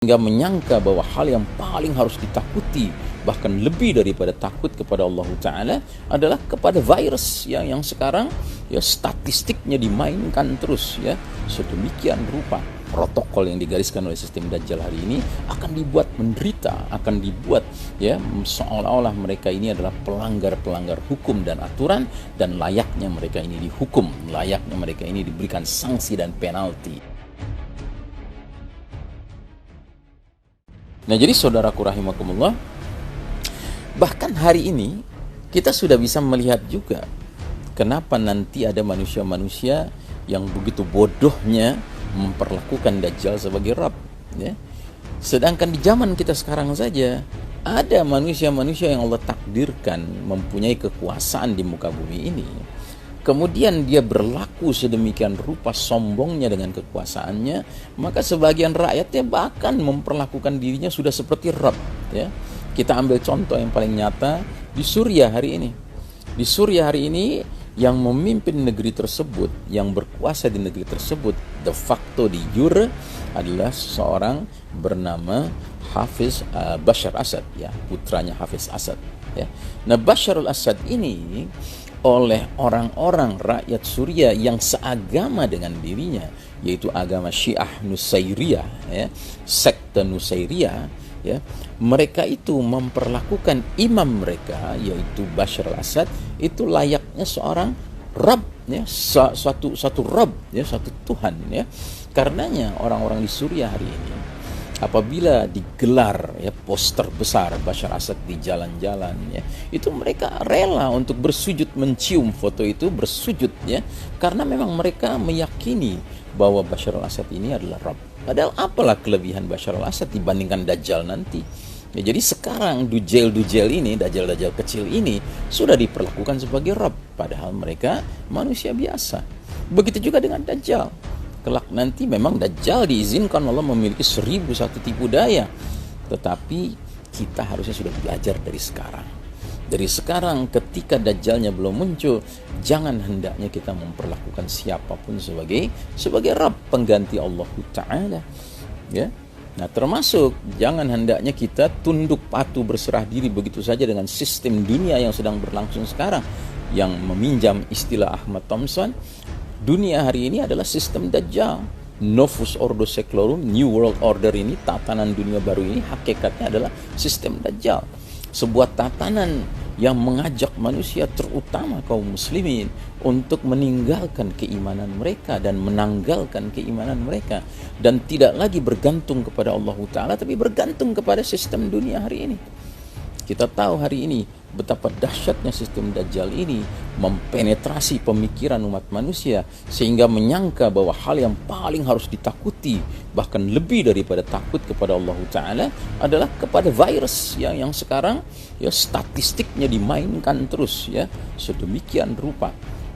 Hingga menyangka bahwa hal yang paling harus ditakuti, bahkan lebih daripada takut kepada Allah Ta'ala, adalah kepada virus yang sekarang ya statistiknya dimainkan terus ya. Sedemikian rupa protokol yang digariskan oleh sistem Dajjal hari ini akan dibuat menderita, akan dibuat ya seolah-olah mereka ini adalah pelanggar-pelanggar hukum dan aturan, dan layaknya mereka ini dihukum, layaknya mereka ini diberikan sanksi dan penalti. Nah, jadi saudaraku rahimakumullah, bahkan hari ini kita sudah bisa melihat juga kenapa nanti ada manusia-manusia yang begitu bodohnya memperlakukan Dajjal sebagai Rabb ya. Sedangkan di zaman kita sekarang saja ada manusia-manusia yang Allah takdirkan mempunyai kekuasaan di muka bumi ini. Kemudian dia berlaku sedemikian rupa sombongnya dengan kekuasaannya, maka sebagian rakyatnya bahkan memperlakukan dirinya sudah seperti Rabb ya. Kita ambil contoh yang paling nyata di Suriah hari ini. Di Suriah hari ini yang memimpin negeri tersebut, yang berkuasa di negeri tersebut de facto di jure adalah seorang bernama Hafiz Bashar Assad ya, putranya Hafiz Assad ya. Nah, Bashar al-Assad ini oleh orang-orang rakyat Suriah yang seagama dengan dirinya, yaitu agama Syiah Nusairiyah ya, sekte Nusairiyah ya, mereka itu memperlakukan imam mereka yaitu Bashar al-Assad itu layaknya seorang Rabb ya, suatu Rabb ya, suatu Tuhan ya. Karenanya orang-orang di Suriah hari ini apabila digelar ya poster besar Bashar Assad di jalan-jalan ya, itu mereka rela untuk bersujud mencium foto itu, bersujud ya, karena memang mereka meyakini bahwa Bashar al-Assad ini adalah Rabb. Padahal apalah kelebihan Bashar al-Assad dibandingkan Dajjal nanti ya. Jadi sekarang Dujjal ini, Dajjal kecil ini sudah diperlakukan sebagai Rabb, padahal mereka manusia biasa. Begitu juga dengan Dajjal. Kelak nanti memang Dajjal diizinkan Allah memiliki 1001 tipu daya, tetapi kita harusnya sudah belajar dari sekarang. Dari sekarang ketika Dajjalnya belum muncul, jangan hendaknya kita memperlakukan siapapun sebagai Rabb, pengganti Allah Ta'ala ya. Nah, termasuk jangan hendaknya kita tunduk patuh berserah diri begitu saja dengan sistem dunia yang sedang berlangsung sekarang, yang meminjam istilah Ahmad Thompson. Dunia hari ini adalah sistem Dajjal. Novus Ordo Seclorum, New World Order ini, tatanan dunia baru ini hakikatnya adalah sistem Dajjal. Sebuah tatanan yang mengajak manusia, terutama kaum muslimin, untuk meninggalkan keimanan mereka dan menanggalkan keimanan mereka, dan tidak lagi bergantung kepada Allah Ta'ala, tapi bergantung kepada sistem dunia hari ini. Kita tahu hari ini betapa dahsyatnya sistem Dajjal ini mempenetrasi pemikiran umat manusia, sehingga menyangka bahwa hal yang paling harus ditakuti, bahkan lebih daripada takut kepada Allah Ta'ala, adalah kepada virus yang sekarang ya statistiknya dimainkan terus ya, sedemikian rupa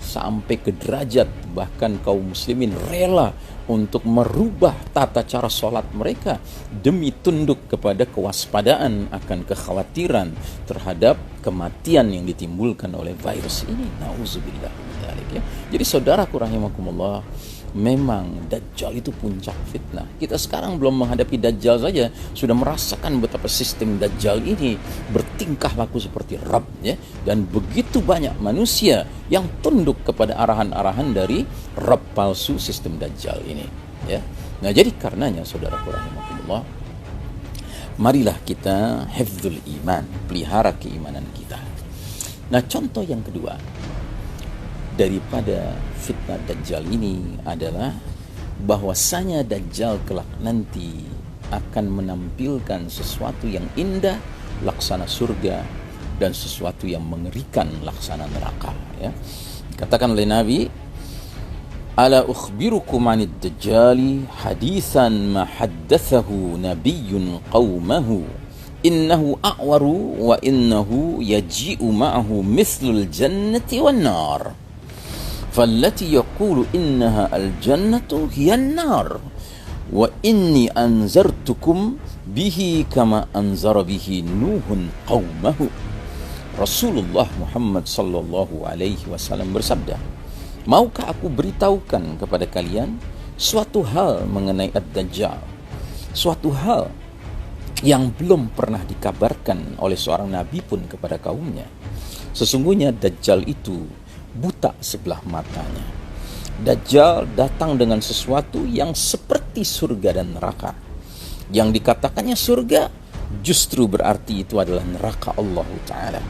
sampai ke derajat bahkan kaum muslimin rela untuk merubah tata cara sholat mereka demi tunduk kepada kewaspadaan akan kekhawatiran terhadap kematian yang ditimbulkan oleh virus ini. Nauzubillah min dzalik ya. Jadi saudaraku rahimakumullah, memang Dajjal itu puncak fitnah. Kita sekarang belum menghadapi Dajjal saja sudah merasakan betapa sistem Dajjal ini bertingkah laku seperti Rabb ya, dan begitu banyak manusia yang tunduk kepada arahan-arahan dari Rabb palsu sistem Dajjal ini ya. Nah, jadi karenanya saudaraku rahimakumullah, marilah kita hifdzul iman, pelihara keimanan kita. Nah, contoh yang kedua daripada fitnah Dajjal ini adalah bahwasanya Dajjal kelak nanti akan menampilkan sesuatu yang indah laksana surga dan sesuatu yang mengerikan laksana neraka ya. Katakan oleh Nabi, ala ukhbirukum anid dajjali hadithan ma haddathahu nabiyyun qaumahu innahu a'waru wa innahu yaji'u ma'ahu mithlul jannati wan nar فالتي يقول إنها الجنة هي النار وإني أنذرتكم به كما أنذر به نوح قومه. Rasulullah Muhammad sallallahu alaihi wasallam bersabda, maukah aku beritahukan kepada kalian suatu hal mengenai Ad-Dajjal suatu hal yang belum pernah dikabarkan oleh seorang nabi pun kepada kaumnya. Sesungguhnya Dajjal itu buta sebelah matanya. Dajjal datang dengan sesuatu yang seperti surga dan neraka. Yang dikatakannya surga justru berarti itu adalah neraka Allah Ta'ala.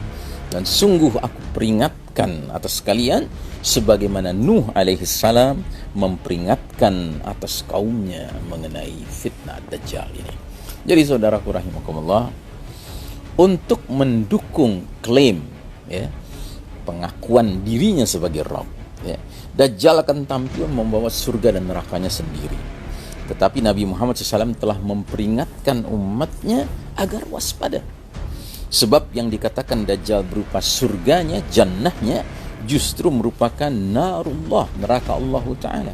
Dan sungguh aku peringatkan atas kalian sebagaimana Nuh alaihissalam memperingatkan atas kaumnya mengenai fitnah Dajjal ini. Jadi saudaraku rahimakumullah, untuk mendukung klaim pengakuan dirinya sebagai Rabb, Dajjal akan tampil membawa surga dan nerakanya sendiri. Tetapi Nabi Muhammad SAW telah memperingatkan umatnya agar waspada. Sebab yang dikatakan Dajjal berupa surganya, jannahnya, justru merupakan narullah, neraka Allah Ta'ala.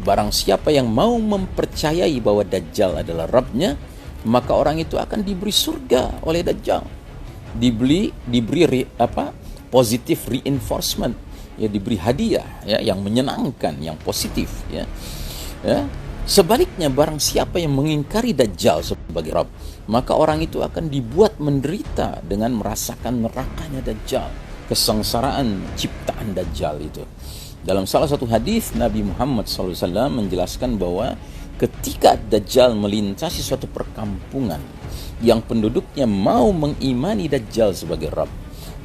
Barang siapa yang mau mempercayai bahwa Dajjal adalah Rabbnya, maka orang itu akan diberi surga oleh Dajjal. Diberi positive reinforcement, diberi hadiah yang menyenangkan, yang positif ya. Sebaliknya barang siapa yang mengingkari Dajjal sebagai Rabb, maka orang itu akan dibuat menderita dengan merasakan nerakanya Dajjal, kesengsaraan ciptaan Dajjal itu. Dalam salah satu hadis Nabi Muhammad SAW menjelaskan bahwa ketika Dajjal melintasi suatu perkampungan yang penduduknya mau mengimani Dajjal sebagai Rabb,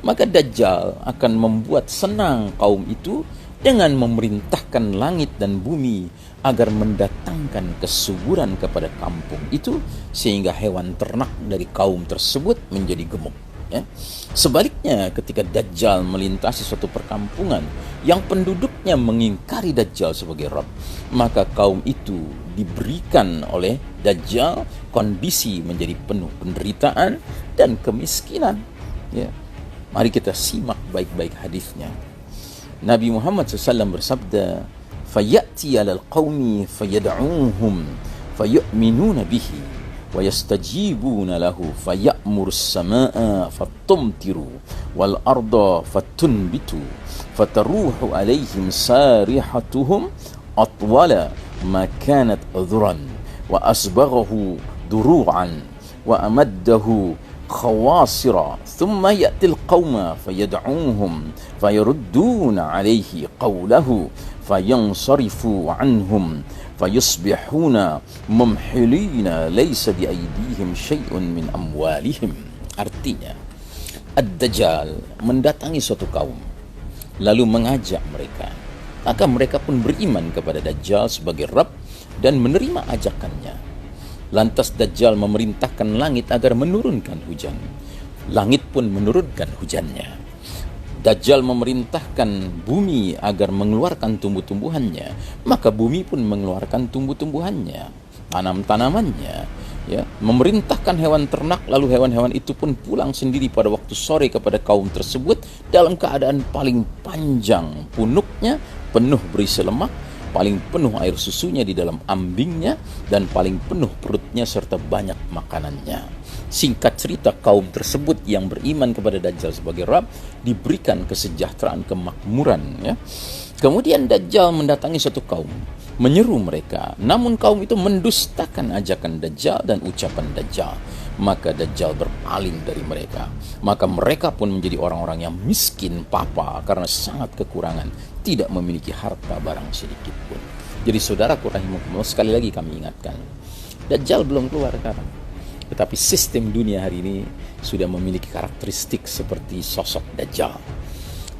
maka Dajjal akan membuat senang kaum itu dengan memerintahkan langit dan bumi agar mendatangkan kesuburan kepada kampung itu, sehingga hewan ternak dari kaum tersebut menjadi gemuk. Sebaliknya ketika Dajjal melintasi suatu perkampungan yang penduduknya mengingkari Dajjal sebagai Rabb, maka kaum itu diberikan oleh Dajjal kondisi menjadi penuh penderitaan dan kemiskinan. Mari kita simak baik-baik hadisnya. Nabi Muhammad SAW bersabda, "Fayati 'alal qaumi fayad'uuhum fayu'minuna bihi wa yastajibuna lahu faya'muru as-samaa'a fatumtiru wal arda fatunbitu fataruhu 'alaihim sarihatuhum atwala ma kanat dhuran wa asbaghahu duru'an wa amaddahu khawasira thumma ya'til qawma fayad'uuhum fayarudduna alaihi qawlahu fayansarifu anhum fayusbihuna mumhilina laysa biaydihim syai'un min amwalihim." Artinya, Ad-Dajjal mendatangi suatu kaum lalu mengajak mereka, maka mereka pun beriman kepada Dajjal sebagai Rabb dan menerima ajakannya. Lantas Dajjal memerintahkan langit agar menurunkan hujan. Langit pun menurunkan hujannya. Dajjal memerintahkan bumi agar mengeluarkan tumbuh-tumbuhannya, maka bumi pun mengeluarkan tumbuh-tumbuhannya, tanam-tanamannya. Memerintahkan hewan ternak, lalu hewan-hewan itu pun pulang sendiri pada waktu sore kepada kaum tersebut dalam keadaan paling panjang punuknya, penuh berisi lemak, paling penuh air susunya di dalam ambingnya, dan paling penuh perutnya serta banyak makanannya. Singkat cerita, kaum tersebut yang beriman kepada Dajjal sebagai Rabb diberikan kesejahteraan, kemakmuran. Kemudian Dajjal mendatangi suatu kaum, menyeru mereka, namun kaum itu mendustakan ajakan Dajjal dan ucapan Dajjal. Maka Dajjal berpaling dari mereka. Maka mereka pun menjadi orang-orang yang miskin papa karena sangat kekurangan, tidak memiliki harta barang sedikit pun. Jadi saudaraku rahimakumullah, sekali lagi kami ingatkan, Dajjal belum keluar sekarang. Tetapi sistem dunia hari ini sudah memiliki karakteristik seperti sosok Dajjal,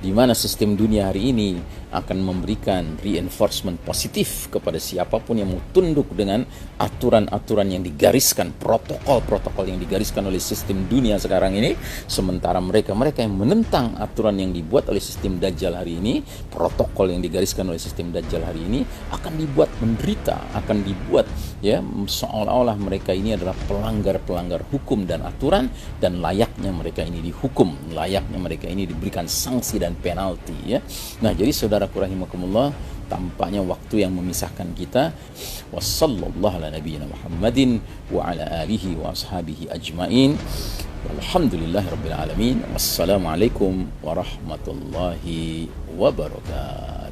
di mana sistem dunia hari ini akan memberikan reinforcement positif kepada siapapun yang mau tunduk dengan aturan-aturan yang digariskan, protokol-protokol yang digariskan oleh sistem dunia sekarang ini. Sementara mereka yang menentang aturan yang dibuat oleh sistem Dajjal hari ini, protokol yang digariskan oleh sistem Dajjal hari ini, akan dibuat menderita, akan dibuat seolah-olah mereka ini adalah pelanggar-pelanggar hukum dan aturan, dan layaknya mereka ini dihukum, layaknya mereka ini diberikan sanksi dan penalti. Nah, jadi saudaraku rahimakumullah, tampaknya waktu yang memisahkan kita. Wassallallahu ala nabiyyina Muhammadin wa ala alihi wa ashabihi ajmain. Walhamdulillahirabbil alamin. Wassalamualaikum warahmatullahi wabarakatuh.